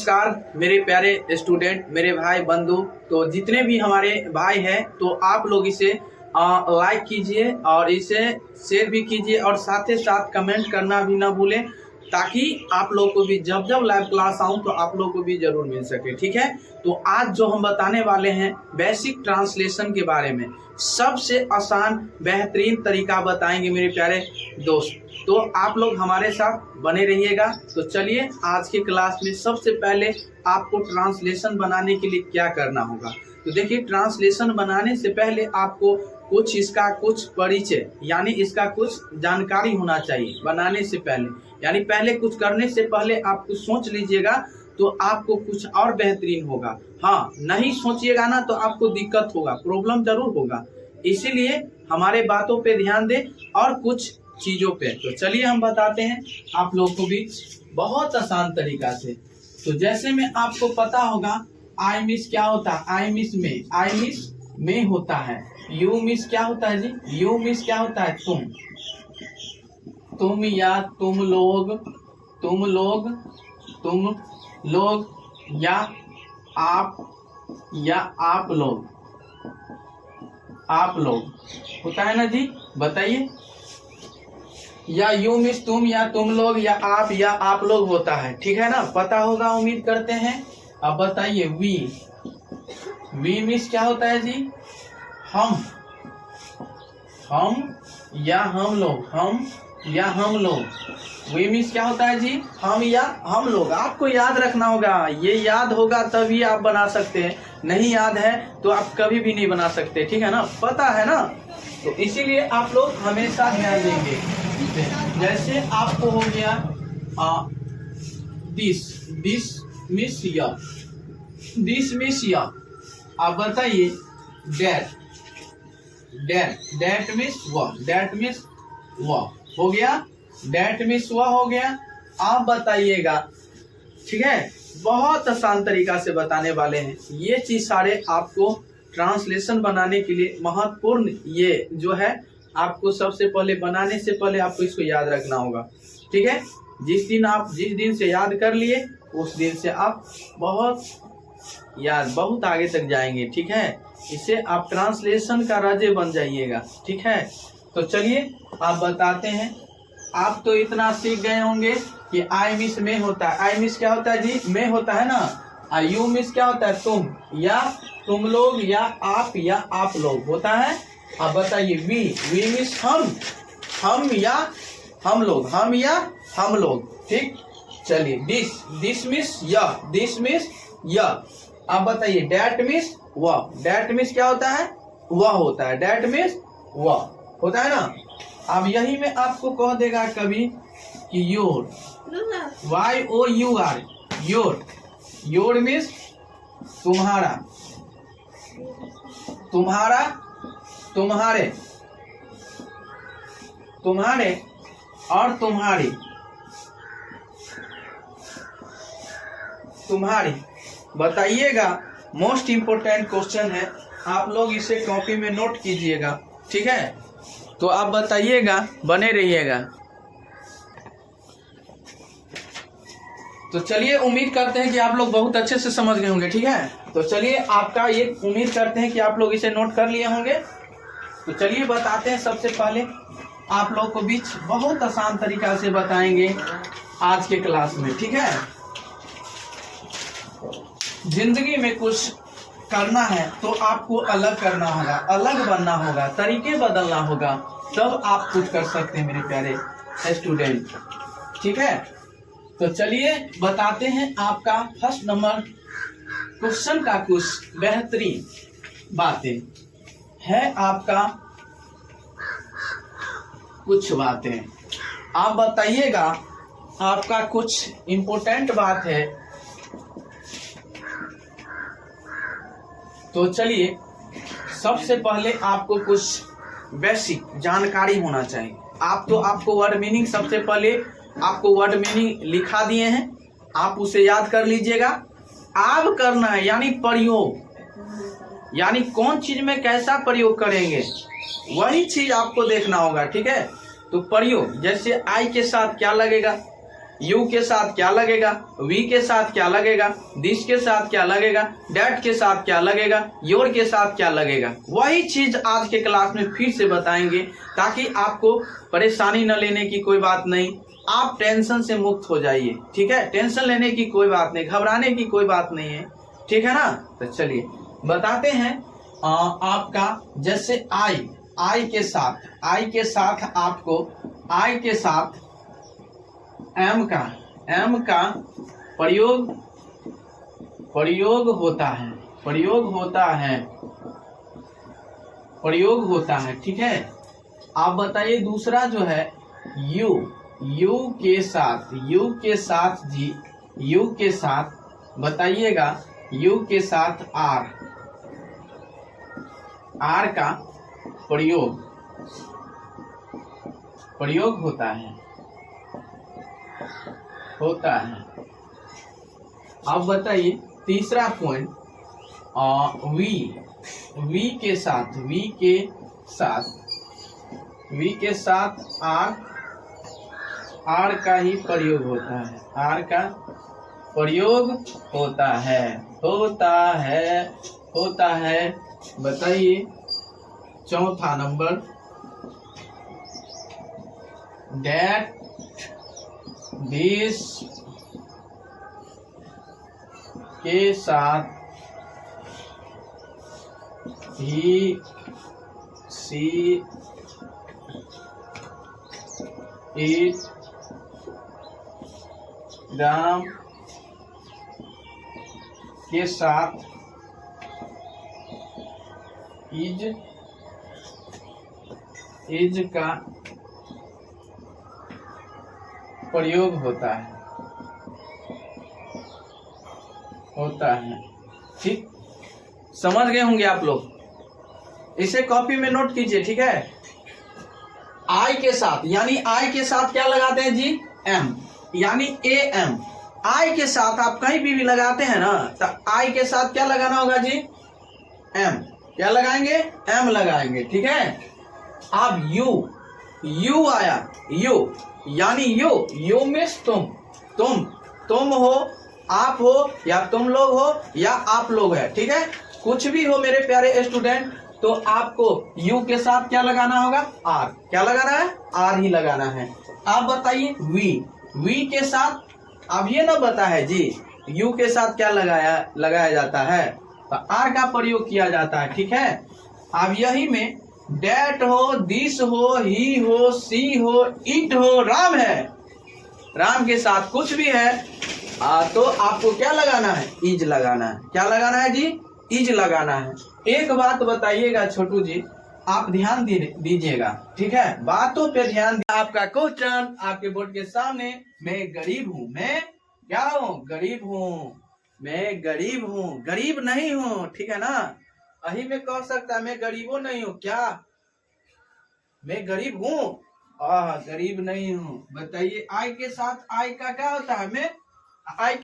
नमस्कार मेरे प्यारे स्टूडेंट, मेरे भाई बंधु। तो जितने भी हमारे भाई हैं तो आप लोग इसे लाइक कीजिए और इसे शेयर भी कीजिए और साथ ही साथ कमेंट करना भी ना भूलें, ताकि आप लोग को भी जब जब लाइव क्लास आऊं तो आप लोग को भी जरूर मिल सके। ठीक है, तो आज जो हम बताने वाले हैं बेसिक ट्रांसलेशन के बारे में, सबसे आसान बेहतरीन तरीका बताएंगे मेरे प्यारे दोस्त। तो आप लोग हमारे साथ बने रहिएगा। तो चलिए आज की क्लास में सबसे पहले आपको ट्रांसलेशन बनाने के लिए क्या करना होगा। तो देखिए, ट्रांसलेशन बनाने से पहले आपको कुछ इसका कुछ परिचय यानी इसका कुछ जानकारी होना चाहिए बनाने से पहले। यानी पहले कुछ करने से पहले आप कुछ सोच लीजिएगा तो आपको कुछ और बेहतरीन होगा। हाँ, नहीं सोचिएगा ना तो आपको दिक्कत होगा, प्रॉब्लम जरूर होगा। इसीलिए हमारे बातों पे ध्यान दें और कुछ चीजों पे। तो चलिए हम बताते हैं आप लोग को भी बहुत आसान तरीका से। तो जैसे में आपको पता होगा आई मिस क्या होता है, आई मिस में होता है। यू मिस क्या होता है जी, यू मिस क्या होता है तुम या तुम लोग या आप लोग होता है ना जी, बताइए। या यू मिस तुम या तुम लोग या आप लोग होता है, ठीक है ना, पता होगा उम्मीद करते हैं। अब बताइए वी मिस क्या होता है जी, हम या हम लोग। वी मिस क्या होता है जी, हम या हम लोग। आपको याद रखना होगा, ये याद होगा तभी आप बना सकते हैं, नहीं याद है तो आप कभी भी नहीं बना सकते, ठीक है ना, पता है ना। तो इसीलिए आप लोग हमेशा ध्यान देंगे। जैसे आपको हो गया दिस मिस या, आप बताइए डेट मिस वह हो गया, डेट मिस वह हो गया। आप बताइएगा, ठीक है, बहुत आसान तरीका से बताने वाले हैं। ये चीज सारे आपको ट्रांसलेशन बनाने के लिए महत्वपूर्ण, ये जो है आपको सबसे पहले बनाने से पहले आपको इसको याद रखना होगा, ठीक है। जिस दिन से याद कर लिए उस दिन से आप बहुत आगे तक जाएंगे, ठीक है। इससे आप ट्रांसलेशन का राजे बन जाइएगा, ठीक है। तो चलिए आप बताते हैं। आप तो इतना सीख गए होंगे कि आई मिस में होता है। आई मिस क्या होता है जी, में होता है ना। यू मिस क्या होता है, तुम या तुम लोग या आप लोग होता है। अब बताइए वी मिस हम या हम लोग, ठीक। चलिए दिस मिस या। अब बताइए डेट मिस वह। डेट मिस क्या होता है, वह होता है। डेट मिस वह होता है ना। अब यही में आपको कह देगा कभी कि योर, YOUR, योर मिस तुम्हारा, तुम्हारे और तुम्हारी। बताइएगा, मोस्ट इम्पोर्टेंट क्वेश्चन है, आप लोग इसे कॉपी में नोट कीजिएगा, ठीक है। तो आप बताइएगा, बने रहिएगा। तो चलिए उम्मीद करते हैं कि आप लोग बहुत अच्छे से समझ गए होंगे, ठीक है। तो चलिए आपका ये उम्मीद करते हैं कि आप लोग इसे नोट कर लिए होंगे। तो चलिए बताते हैं। सबसे पहले आप लोग को बीच बहुत आसान तरीका से बताएंगे आज के क्लास में, ठीक है। जिंदगी में कुछ करना है तो आपको अलग करना होगा, अलग बनना होगा, तरीके बदलना होगा, तब आप कुछ कर सकते हैं मेरे प्यारे स्टूडेंट, ठीक है। तो चलिए बताते हैं आपका फर्स्ट नंबर क्वेश्चन का कुछ बेहतरीन बातें है। आपका कुछ बातें आप बताइएगा, आपका कुछ इम्पोर्टेंट बात है। तो चलिए सबसे पहले आपको कुछ बेसिक जानकारी होना चाहिए। आपको वर्ड मीनिंग, सबसे पहले आपको वर्ड मीनिंग लिखा दिए हैं, आप उसे याद कर लीजिएगा। आप करना है यानी प्रयोग, यानी कौन चीज में कैसा प्रयोग करेंगे वही चीज आपको देखना होगा, ठीक है। तो प्रयोग, जैसे आई के साथ क्या लगेगा, यू के साथ क्या लगेगा, वी के साथ क्या लगेगा, दिस के साथ क्या लगेगा, डैट के साथ क्या लगेगा, योर के साथ क्या लगेगा। वही चीज आज के क्लास में फिर से बताएंगे ताकि आपको परेशानी न लेने की कोई बात नहीं, आप टेंशन से मुक्त हो जाइए। ठीक है, टेंशन लेने की कोई बात नहीं, घबराने की कोई बात नहीं है। ठीक है ना। तो चलिए बताते हैं आपका जैसे आई के साथ आपको आई के साथ एम का प्रयोग होता है। ठीक है। आप बताइए दूसरा जो है यू के साथ बताइएगा, यू के साथ आर का प्रयोग होता है। अब बताइए तीसरा पॉइंट वी के साथ आर का ही प्रयोग होता है। बताइए चौथा नंबर that this के साथ he she it राम के साथ इज का प्रयोग होता है। ठीक, समझ गए होंगे आप लोग। इसे कॉपी में नोट कीजिए। ठीक है। आई के साथ यानी आई के साथ क्या लगाते हैं जी, एम, यानी ए एम। आई के साथ आप कहीं भी लगाते हैं ना, तो आई के साथ क्या लगाना होगा जी, एम। क्या लगाएंगे, एम लगाएंगे। ठीक है। अब यू आया, यू यानी यू मीन्स तुम हो, आप हो, या तुम लोग हो, या आप लोग है। ठीक है। कुछ भी हो मेरे प्यारे स्टूडेंट, तो आपको यू के साथ क्या लगाना होगा, आर। क्या लगाना है, आर ही लगाना है। आप बताइए वी के साथ, अब ये ना बता है जी यू के साथ क्या लगाया जाता है, तो आर का प्रयोग किया जाता है। ठीक है। अब यही में डेट हो, दिस हो, ही हो, सी हो, इट हो, राम है, राम के साथ कुछ भी है तो आपको क्या लगाना है, इज लगाना है। क्या लगाना है जी, इज लगाना है। एक बात बताइएगा छोटू जी, आप ध्यान दीजिएगा। ठीक है, बातों पे ध्यान। आपका क्वेश्चन आपके बोर्ड के सामने, मैं गरीब हूँ, मैं क्या हूँ, गरीब हूँ, मैं गरीब हूँ, गरीब नहीं हूँ। ठीक है ना। अही में कह सकता है मैं गरीबो नहीं हूँ, क्या मैं गरीब हूँ, गरीब नहीं हूँ। बताइए आई के साथ आई का क्या होता है, मैं आई